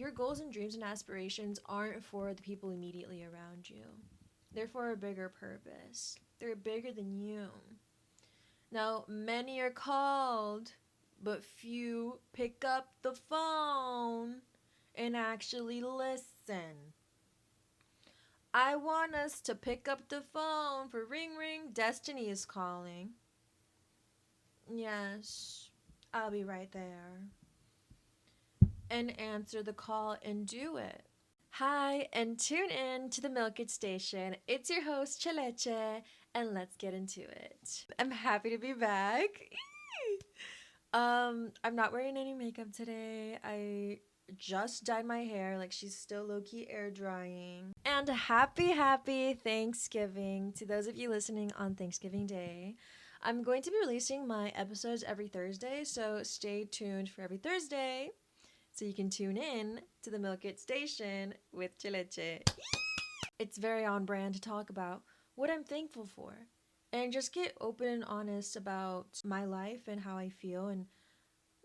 your goals and dreams and aspirations aren't for the people immediately around you. They're for a bigger purpose. They're bigger than you. Now, many are called, but few pick up the phone and actually listen. I want us to pick up the phone for ring ring, destiny is calling. Yes, I'll be right there. And answer the call and do it. Hi, and tune in to the Milk It Station. It's your host, Cheleche, and let's get into it. I'm happy to be back. I'm not wearing any makeup today. I just dyed my hair, like she's still low-key air drying. And happy Thanksgiving to those of you listening on Thanksgiving Day. I'm going to be releasing my episodes every Thursday, so stay tuned for every Thursday so you can tune in to the Milk It Station with Cheleche. It's very on brand to talk about what I'm thankful for and just get open and honest about my life and how I feel and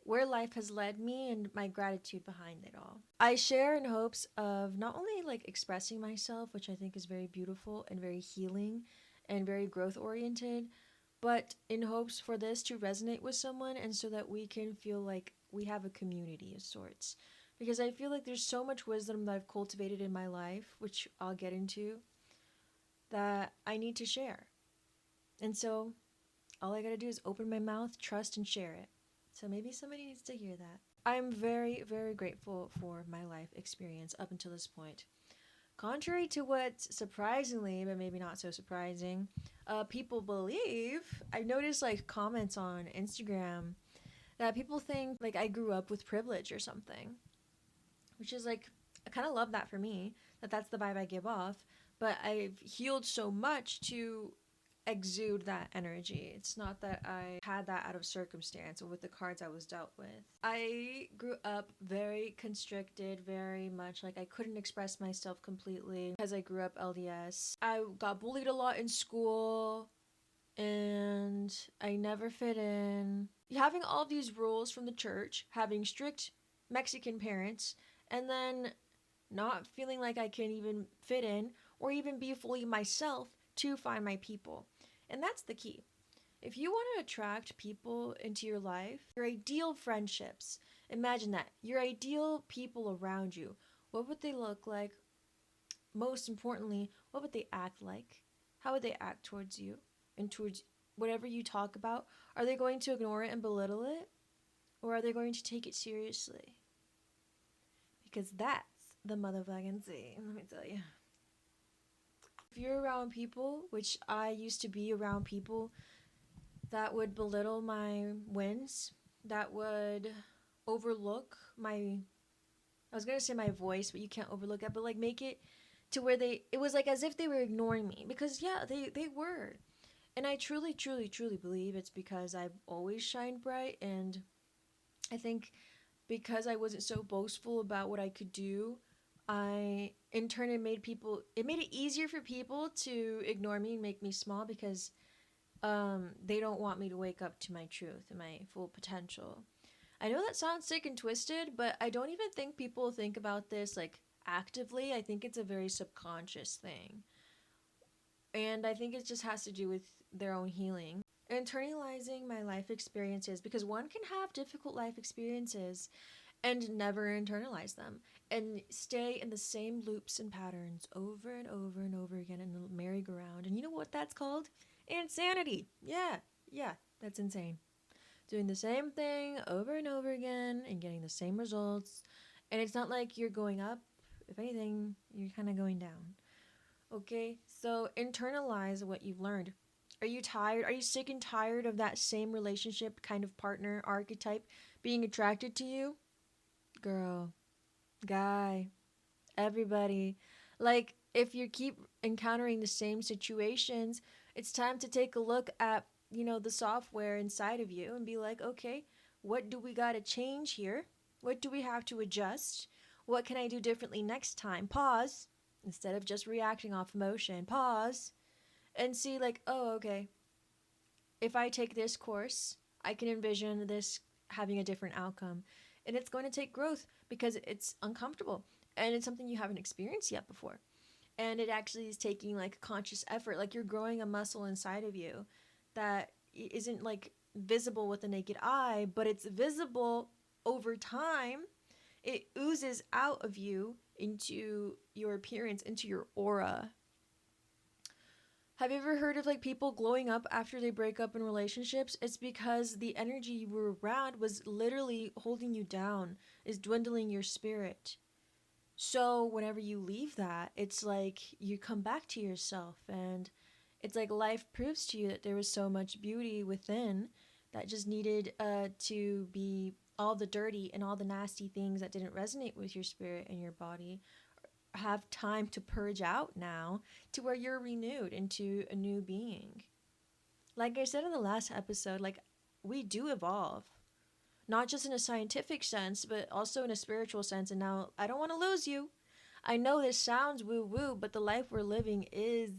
where life has led me and my gratitude behind it all. I share in hopes of not only like expressing myself, which I think is very beautiful and very healing and very growth oriented, but in hopes for this to resonate with someone and so that we can feel like we have a community of sorts. Because I feel like there's so much wisdom that I've cultivated in my life, which I'll get into, that I need to share. And so all I gotta do is open my mouth, trust, and share it. So maybe somebody needs to hear that. I'm very grateful for my life experience up until this point. Contrary to what surprisingly, but maybe not so surprising, people believe, I've noticed like comments on Instagram that people think like I grew up with privilege or something, which is like, I kind of love that for me, that that's the vibe I give off, but I've healed so much to exude that energy. It's not that I had that out of circumstance or with the cards I was dealt with. I grew up very constricted, very much like I couldn't express myself completely because I grew up LDS. I got bullied a lot in school and I never fit in. Having all these rules from the church, having strict Mexican parents, and then not feeling like I can even fit in or even be fully myself to find my people. And that's the key. If you want to attract people into your life, your ideal friendships, imagine that. Your ideal people around you. What would they look like? Most importantly, what would they act like? How would they act towards you and towards whatever you talk about? Are they going to ignore it and belittle it? Or are they going to take it seriously? Because that's the motherfucking thing, let me tell you. If you're around people, which I used to be around people that would belittle my wins, that would overlook my, I was going to say my voice, but you can't overlook that, but like make it to where it was like as if they were ignoring me, because yeah, they were. And I truly believe it's because I've always shined bright, and I think because I wasn't so boastful about what I could do, I in turn it made it easier for people to ignore me and make me small because they don't want me to wake up to my truth and my full potential. I know that sounds sick and twisted, but I don't even think people think about this like actively. I think it's a very subconscious thing. And I think it just has to do with their own healing. Internalizing my life experiences, because one can have difficult life experiences and never internalize them and stay in the same loops and patterns over and over and over again in a merry-go-round. And you know what that's called? Insanity. Yeah, that's insane. Doing the same thing over and over again and getting the same results. And it's not like you're going up. If anything, you're kind of going down. Okay, so internalize what you've learned. Are you tired? Are you sick and tired of that same relationship kind of partner archetype being attracted to you? Girl, guy, everybody. Like, if you keep encountering the same situations, it's time to take a look at, the software inside of you and be like, okay, what do we got to change here? What do we have to adjust? What can I do differently next time? Pause. Instead of just reacting off emotion, pause and see, like, oh, okay, if I take this course, I can envision this having a different outcome. And it's going to take growth because it's uncomfortable and it's something you haven't experienced yet before. And it actually is taking like conscious effort. Like you're growing a muscle inside of you that isn't like visible with the naked eye, but it's visible over time. It oozes out of you into your appearance, into your aura. Have you ever heard of like people glowing up after they break up in relationships? It's because the energy you were around was literally holding you down, is dwindling your spirit. So whenever you leave that, it's like you come back to yourself, and it's like life proves to you that there was so much beauty within that just needed to be, all the dirty and all the nasty things that didn't resonate with your spirit and your body have time to purge out now, to where you're renewed into a new being. Like I said in the last episode, like we do evolve, not just in a scientific sense, but also in a spiritual sense. And now I don't want to lose you. I know this sounds woo woo, but the life we're living is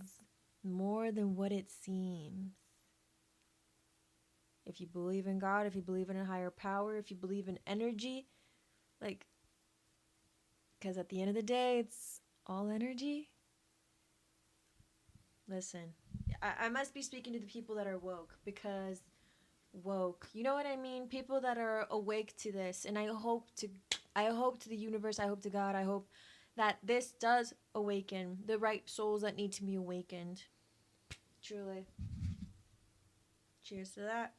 more than what it seems. If you believe in God, if you believe in a higher power, if you believe in energy, like, because at the end of the day, it's all energy. Listen, I must be speaking to the people that are woke, because woke, you know what I mean? People that are awake to this. And I hope to the universe, I hope to God, I hope that this does awaken the right souls that need to be awakened. Truly. Cheers to that.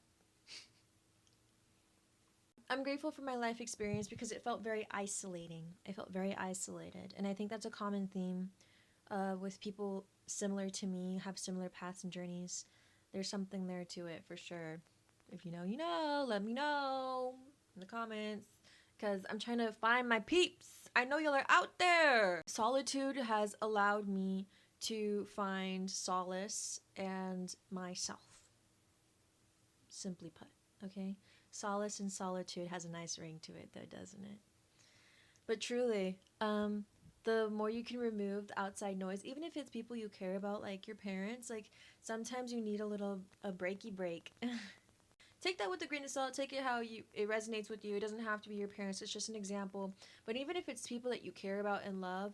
I'm grateful for my life experience because it felt very isolating. I felt very isolated. And I think that's a common theme with people similar to me, have similar paths and journeys. There's something there to it for sure. If you know, you know. Let me know in the comments, because I'm trying to find my peeps. I know y'all are out there. Solitude has allowed me to find solace and myself. Simply put, okay? Solace and solitude has a nice ring to it, though, doesn't it? But truly, the more you can remove the outside noise, even if it's people you care about, like your parents, like sometimes you need a breaky break. Take that with a grain of salt. Take it how it resonates with you. It doesn't have to be your parents. It's just an example. But even if it's people that you care about and love,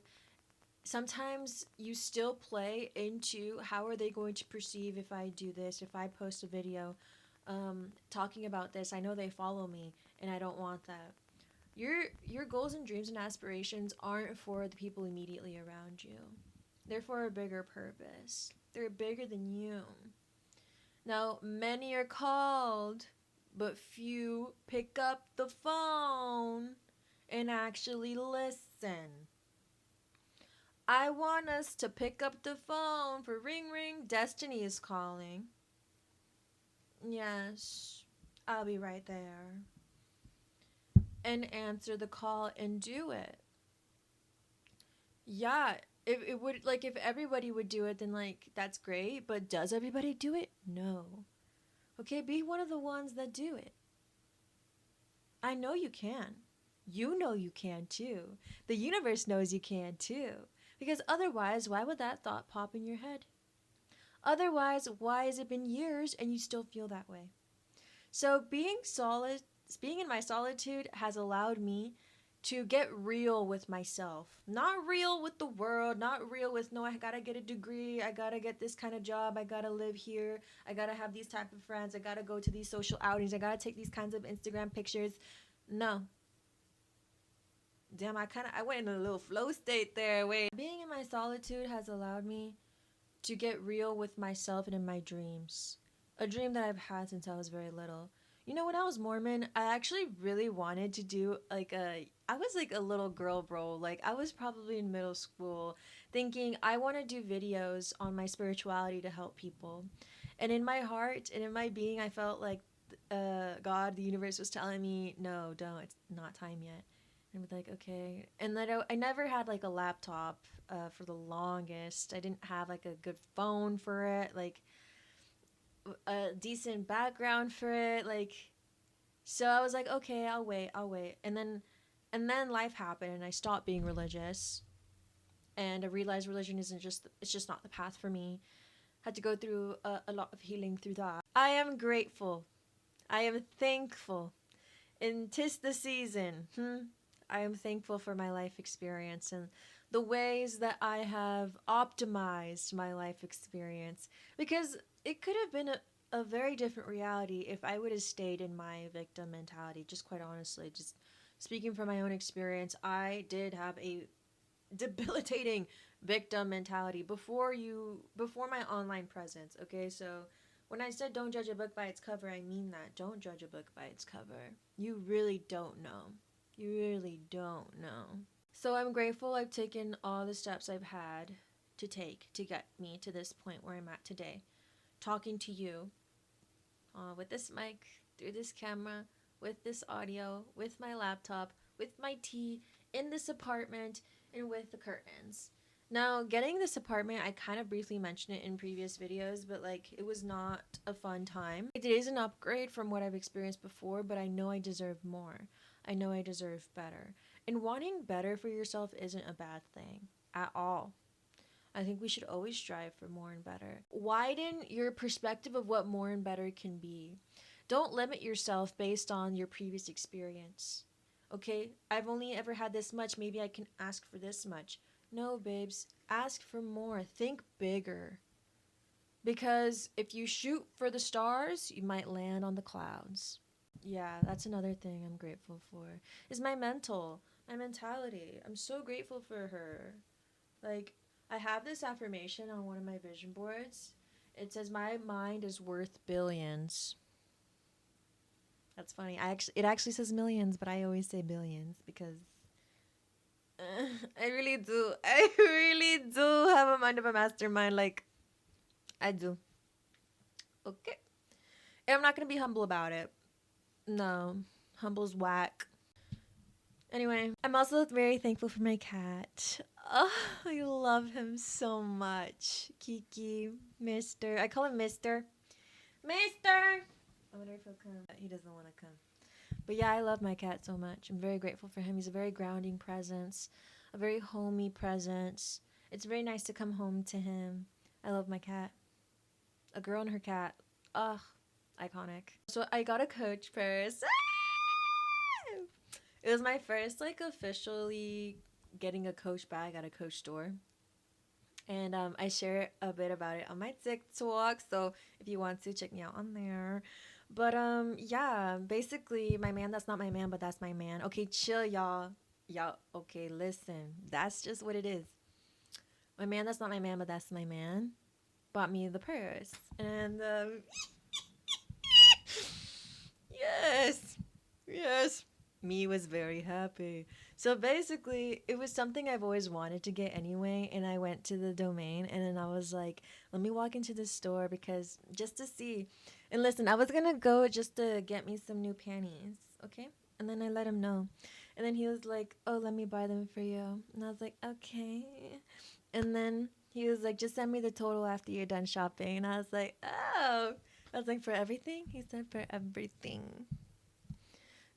sometimes you still play into how are they going to perceive if I do this, if I post a video talking about this. I know they follow me, and I don't want that. Your goals and dreams and aspirations aren't for the people immediately around you. They're for a bigger purpose. They're bigger than you. Now, many are called, but few pick up the phone and actually listen. I want us to pick up the phone for ring ring, destiny is calling. Yes, I'll be right there. And answer the call and do it. Yeah, if it would, like, if everybody would do it, then like that's great, but does everybody do it? No. Okay, be one of the ones that do it. I know you can. You know you can too. The universe knows you can too. Because otherwise, why would that thought pop in your head? Otherwise, why has it been years and you still feel that way? So being in my solitude has allowed me to get real with myself. Not real with the world, not real with, no, I gotta get a degree, I gotta get this kind of job, I gotta live here, I gotta have these type of friends, I gotta go to these social outings, I gotta take these kinds of Instagram pictures. No. Damn, I went in a little flow state there. Wait. Being in my solitude has allowed me to get real with myself and in my dreams. A dream that I've had since I was very little. You know, when I was Mormon, I actually really wanted to do I was like a little girl, bro. Like, I was probably in middle school thinking I want to do videos on my spirituality to help people. And in my heart and in my being, I felt like God, the universe was telling me, no, don't, it's not time yet. And I'm like, okay. And then I never had like a laptop for the longest. I didn't have like a good phone for it, like a decent background for it, like. So I was like, okay, I'll wait. And then life happened, and I stopped being religious, and I realized religion isn't just it's just not the path for me. Had to go through a lot of healing through that. I am grateful. I am thankful. And 'tis the season. I am thankful for my life experience and the ways that I have optimized my life experience, because it could have been a very different reality if I would have stayed in my victim mentality. Just quite honestly, just speaking from my own experience, I did have a debilitating victim mentality before my online presence. Okay, so when I said don't judge a book by its cover, I mean that. Don't judge a book by its cover. You really don't know. You really don't know. So I'm grateful I've taken all the steps I've had to take to get me to this point where I'm at today, talking to you with this mic, through this camera, with this audio, with my laptop, with my tea, in this apartment, and with the curtains. Now, getting this apartment, I kind of briefly mentioned it in previous videos, but like it was not a fun time. It is an upgrade from what I've experienced before, but I know I deserve more. I know I deserve better. And wanting better for yourself isn't a bad thing at all. I think we should always strive for more and better. Widen your perspective of what more and better can be. Don't limit yourself based on your previous experience. Okay, I've only ever had this much, maybe I can ask for this much. No, babes, ask for more. Think bigger. Because if you shoot for the stars, you might land on the clouds. Yeah, that's another thing I'm grateful for. Is my mentality. I'm so grateful for her. Like, I have this affirmation on one of my vision boards. It says, "My mind is worth billions." That's funny. It actually says millions, but I always say billions because I really do. I really do have a mind of a mastermind. Like, I do. Okay. And I'm not going to be humble about it. No. Humble's whack. Anyway, I'm also very thankful for my cat. Oh, I love him so much. Kiki, Mister. I call him Mister. Mister! I wonder if he'll come. He doesn't want to come. But yeah, I love my cat so much. I'm very grateful for him. He's a very grounding presence, a very homey presence. It's very nice to come home to him. I love my cat. A girl and her cat. Ugh, iconic. So I got a Coach purse. It was my first, like, officially getting a Coach bag at a Coach store. And I share a bit about it on my TikTok, so if you want to, check me out on there. But yeah, basically, my man that's not my man, but that's my man. Okay, chill, y'all. Y'all, okay, listen. That's just what it is. My man that's not my man, but that's my man, bought me the purse. And yes, yes. Me was very happy. So basically, it was something I've always wanted to get anyway, and I went to the domain, and then I was like, let me walk into the store because just to see. And listen, I was gonna go just to get me some new panties, okay? And then I let him know. And then he was like, oh, let me buy them for you. And I was like, okay. And then he was like, just send me the total after you're done shopping. And I was like, oh. I was like, for everything? He said, for everything.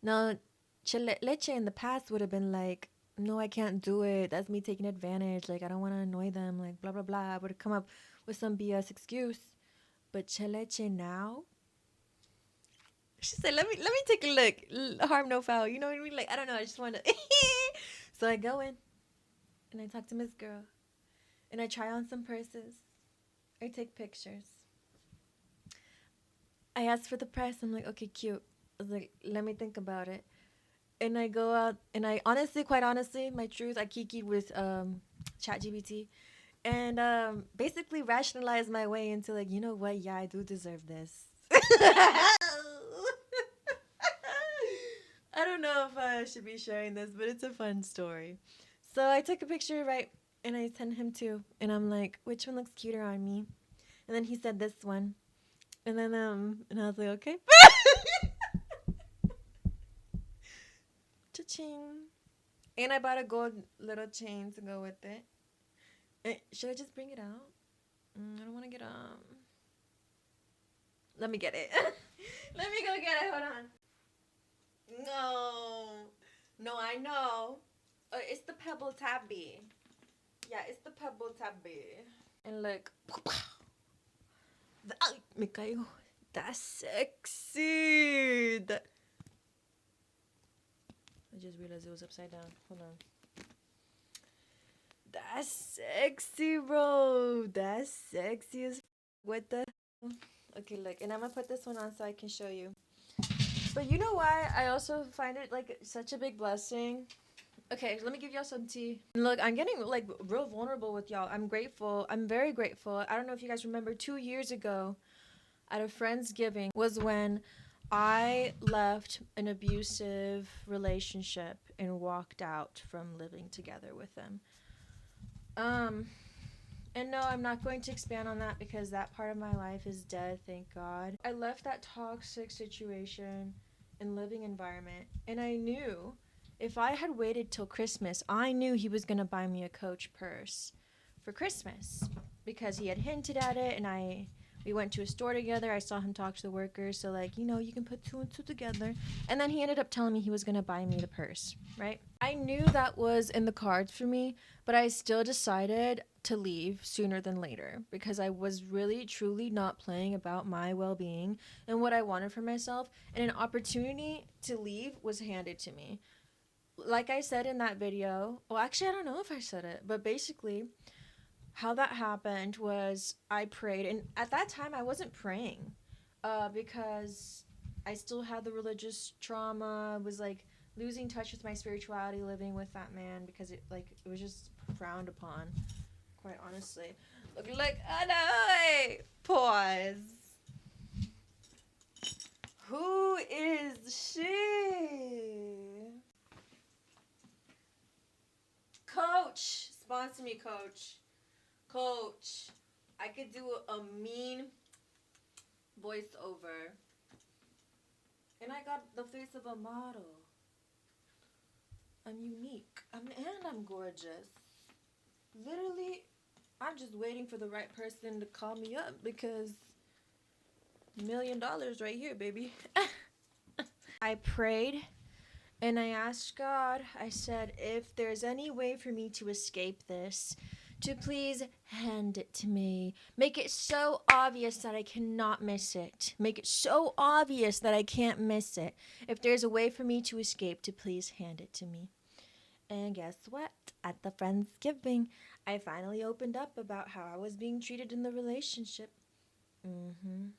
Now, Cheleche in the past would have been like, no, I can't do it. That's me taking advantage. Like, I don't want to annoy them. Like, blah, blah, blah. I would have come up with some BS excuse. But Cheleche now, she said, let me take a look. Harm, no foul. You know what I mean? Like, I don't know. I just want to. So I go in and I talk to Miss Girl. And I try on some purses. I take pictures. I ask for the price. I'm like, okay, cute. I was like, let me think about it. And I go out, and I honestly, quite honestly, my truth, I kikied with ChatGPT, and basically rationalized my way into like, you know what? Yeah, I do deserve this. I don't know if I should be sharing this, but it's a fun story. So I took a picture, right, and I sent him two, and I'm like, which one looks cuter on me? And then he said this one, and then and I was like, okay. Cha-ching. And I bought a gold little chain to go with it. Should I just bring it out? I don't want to get Let me get it. Let me go get it. Hold on. No, I know. It's the Pebble Tabby. Yeah, it's the Pebble Tabby. And look. Ay, me caigo. That's sexy. I just realized it was upside down. Hold on. That's sexy, bro. That's sexy as what the hell? Okay, look, and I'm gonna put this one on so I can show you. But you know why I also find it like such a big blessing? Okay, let me give y'all some tea. Look, I'm getting like real vulnerable with y'all. I'm grateful. I'm very grateful. I don't know if you guys remember 2 years ago at a Friendsgiving was when I left an abusive relationship and walked out from living together with them. And no, I'm not going to expand on that because that part of my life is dead, thank God. I left that toxic situation and living environment, and I knew if I had waited till Christmas, I knew he was going to buy me a Coach purse for Christmas because he had hinted at it, and we went to a store together. I saw him talk to the workers, so like, you can put two and two together. And then he ended up telling me he was going to buy me the purse, right? I knew that was in the cards for me, but I still decided to leave sooner than later because I was really truly not playing about my well-being and what I wanted for myself, and an opportunity to leave was handed to me. Like I said in that video, well, actually I don't know if I said it, but basically how that happened was I prayed, and at that time I wasn't praying because I still had the religious trauma. I was like losing touch with my spirituality living with that man because it was just frowned upon, quite honestly. Look, oh no, wait, pause. Who is she? Coach, sponsor me, Coach. Coach, I could do a mean voiceover. And I got the face of a model. I'm unique. And I'm gorgeous. Literally, I'm just waiting for the right person to call me up because $1 million right here, baby. I prayed and I asked God, I said, if there's any way for me to escape this, to please hand it to me. Make it so obvious that I cannot miss it. Make it so obvious that I can't miss it. If there's a way for me to escape, to please hand it to me. And guess what? At the Friendsgiving, I finally opened up about how I was being treated in the relationship. And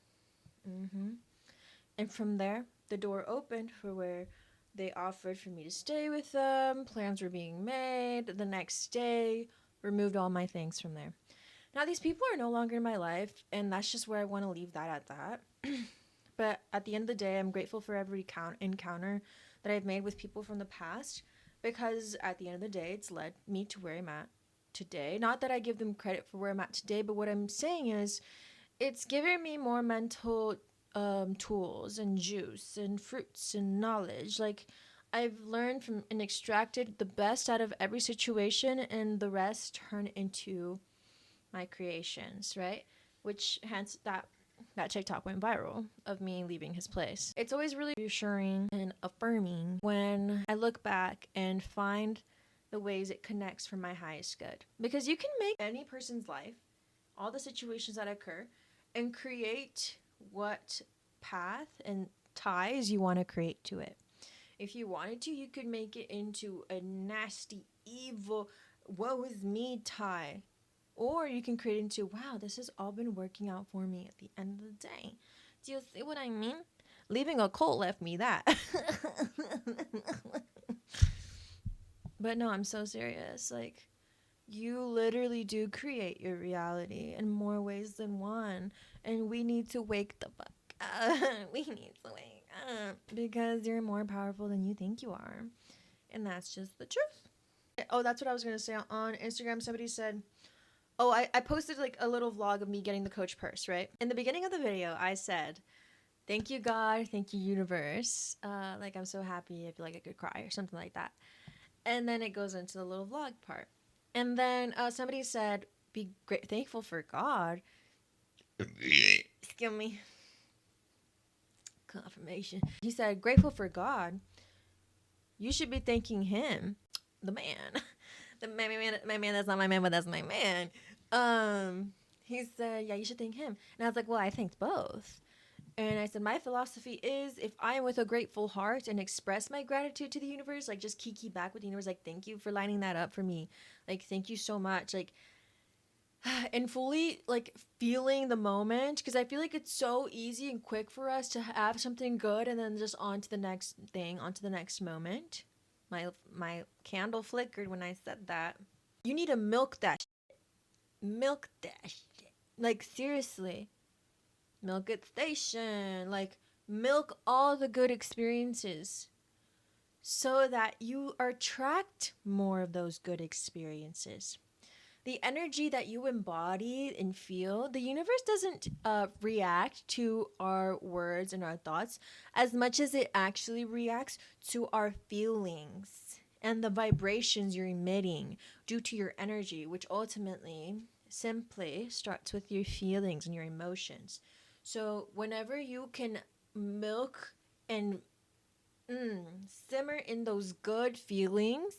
from there, the door opened for where they offered for me to stay with them. Plans were being made. The next day, removed all my things from there. Now, these people are no longer in my life, and that's just where I want to leave that at that. But at the end of the day, I'm grateful for every encounter that I've made with people from the past, because at the end of the day, it's led me to where I'm at today. Not that I give them credit for where I'm at today, but what I'm saying is it's given me more mental tools and juice and fruits and knowledge. Like, I've learned from and extracted the best out of every situation, and the rest turn into my creations, right? Which hence that TikTok went viral of me leaving his place. It's always really reassuring and affirming when I look back and find the ways it connects for my highest good. Because you can make any person's life, all the situations that occur, and create what path and ties you want to create to it. If you wanted to, you could make it into a nasty, evil, woe is me tie. Or you can create it into, wow, this has all been working out for me at the end of the day. Do you see what I mean? Leaving a cult left me that. But no, I'm so serious. Like, you literally do create your reality in more ways than one. And we need to wake the fuck up. We need to wake up. Because you're more powerful than you think you are. And that's just the truth. Oh, that's what I was going to say. On Instagram, somebody said, oh, I posted like a little vlog of me getting the Coach purse, right? In the beginning of the video, I said, thank you, God. Thank you, universe. Like, I'm so happy. I feel like I could cry or something like that. And then it goes into the little vlog part. And then somebody said, be thankful for God. Excuse me. Confirmation. He said, grateful for God. You should be thanking him. The man. My man, that's not my man, but that's my man. He said, yeah, you should thank him. And I was like, well, I thanked both. And I said, my philosophy is if I am with a grateful heart and express my gratitude to the universe, like just kiki back with the universe, like, thank you for lining that up for me. Like, thank you so much. Like, and fully like feeling the moment, because I feel like it's so easy and quick for us to have something good and then just on to the next thing, on to the next moment. My candle flickered when I said that. You need to milk that shit. Milk that shit. Like, seriously. Milk it station. Like, milk all the good experiences so that you attract more of those good experiences. The energy that you embody and feel, the universe doesn't react to our words and our thoughts as much as it actually reacts to our feelings and the vibrations you're emitting due to your energy, which ultimately simply starts with your feelings and your emotions. So whenever you can milk and simmer in those good feelings,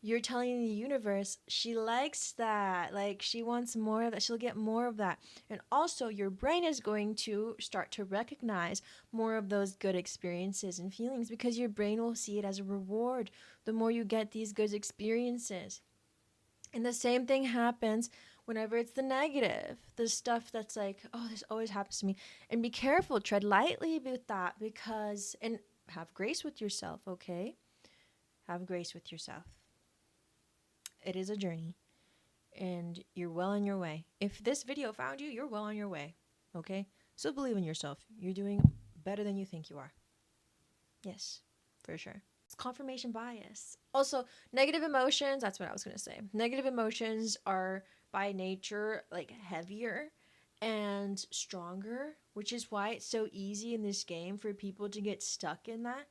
you're telling the universe she likes that. Like, she wants more of that. She'll get more of that. And also, your brain is going to start to recognize more of those good experiences and feelings because your brain will see it as a reward the more you get these good experiences. And the same thing happens whenever it's the negative, the stuff that's like, oh, this always happens to me. And be careful, tread lightly with that, because, and have grace with yourself, okay? Have grace with yourself. It is a journey, and you're well on your way. If this video found you, you're well on your way, okay? So believe in yourself. You're doing better than you think you are. Yes, for sure. It's confirmation bias. Also, negative emotions, that's what I was going to say. Negative emotions are by nature like heavier and stronger, which is why it's so easy in this game for people to get stuck in that.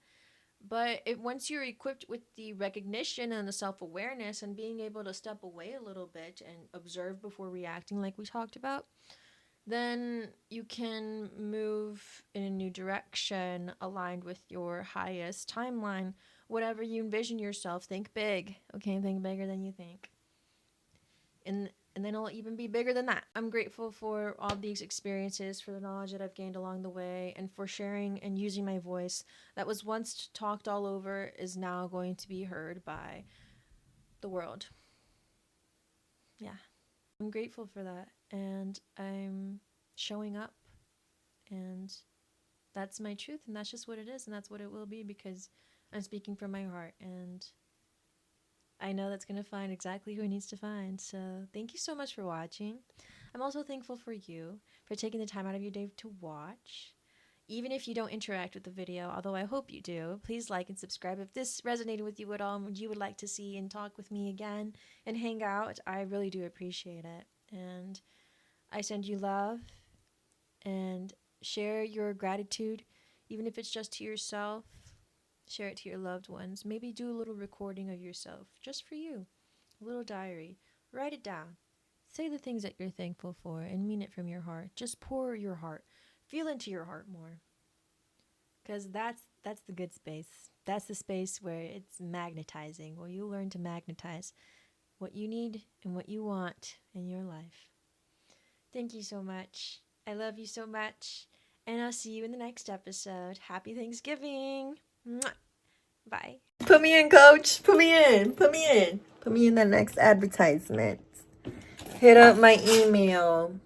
But once you're equipped with the recognition and the self-awareness and being able to step away a little bit and observe before reacting, like we talked about, then you can move in a new direction aligned with your highest timeline. Whatever you envision yourself, think big, okay? Think bigger than you think. And then it'll even be bigger than that. I'm grateful for all these experiences, for the knowledge that I've gained along the way, and for sharing and using my voice that was once talked all over is now going to be heard by the world. Yeah. I'm grateful for that. And I'm showing up. And that's my truth. And that's just what it is. And that's what it will be because I'm speaking from my heart. And I know that's going to find exactly who it needs to find. So thank you so much for watching. I'm also thankful for you for taking the time out of your day to watch. Even if you don't interact with the video, although I hope you do, please like and subscribe. If this resonated with you at all and you would like to see and talk with me again and hang out, I really do appreciate it. And I send you love, and share your gratitude, even if it's just to yourself. Share it to your loved ones. Maybe do a little recording of yourself just for you. A little diary. Write it down. Say the things that you're thankful for and mean it from your heart. Just pour your heart. Feel into your heart more. Because that's the good space. That's the space where it's magnetizing, where you learn to magnetize what you need and what you want in your life. Thank you so much. I love you so much. And I'll see you in the next episode. Happy Thanksgiving. Mwah. Bye. Put me in, coach. Put me in. Put me in. Put me in the next advertisement. Hit up my email.